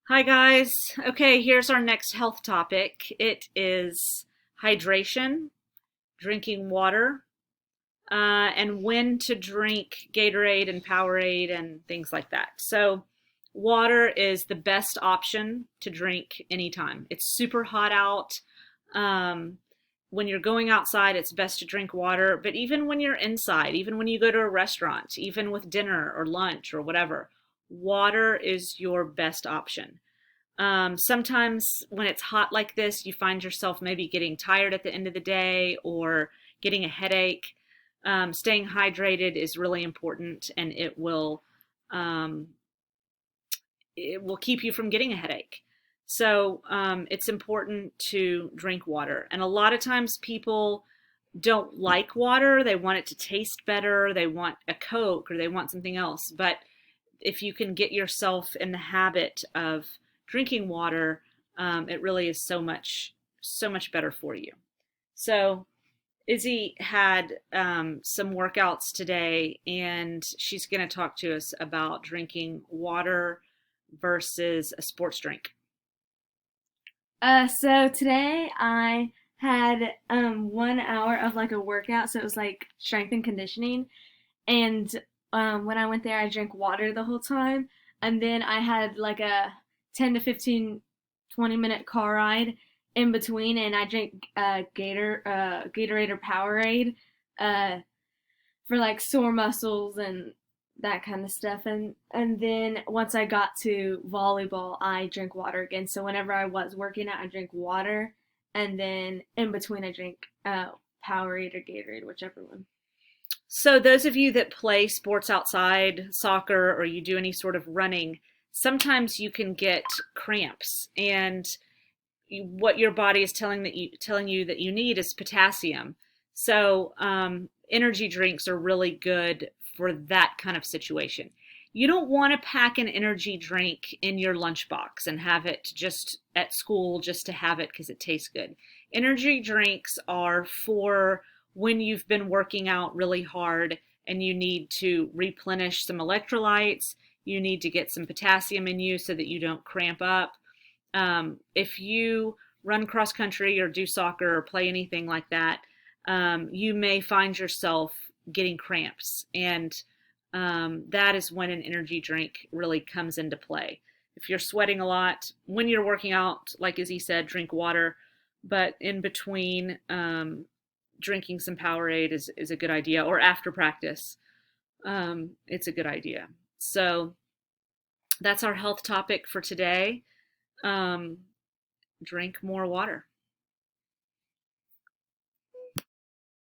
Hi, guys. Okay, here's our next health topic. It is hydration, drinking water, and when to drink Gatorade and Powerade and things like that. So, water is the best option to drink anytime. It's super hot out. Um, when you're going outside, it's best to drink water. But even when you're inside, even when you go to a restaurant, even with dinner or lunch or whatever, water is your best option. Sometimes when it's hot like this, you find yourself maybe getting tired at the end of the day or getting a headache. Staying hydrated is really important, and um, it will keep you from getting a headache. So it's important to drink water. And a lot of times people don't like water. They want it to taste better. They want a Coke or they want something else. But if you can get yourself in the habit of drinking water, it really is so much better for you. So Izzy had some workouts today, and she's going to talk to us about drinking water versus a sports drink. So today I had 1 hour of like a workout, so it was like strength and conditioning. And when I went there, I drank water the whole time, and then I had like a 10 to 15, 20-minute car ride in between, and I drank Gatorade or Powerade uh, for like sore muscles and that kind of stuff. And then once I got to volleyball, I drink water again. So whenever I was working out, I drink water, and then in between, I drink Powerade or Gatorade, whichever one. So, those of you that play sports outside, soccer, or you do any sort of running, sometimes you can get cramps, and what your body is telling you that you need is potassium. So energy drinks are really good for that kind of situation. You don't want to pack an energy drink in your lunchbox and have it just at school just to have it because it tastes good. Energy drinks are for when you've been working out really hard and you need to replenish some electrolytes. You need to get some potassium in you so that you don't cramp up. If you run cross country or do soccer or play anything like that, you may find yourself getting cramps. And that is when an energy drink really comes into play. If you're sweating a lot, when you're working out, like Izzy said, drink water. But in between, drinking some Powerade is a good idea. Or after practice, it's a good idea. So that's our health topic for today. Um, Drink more water.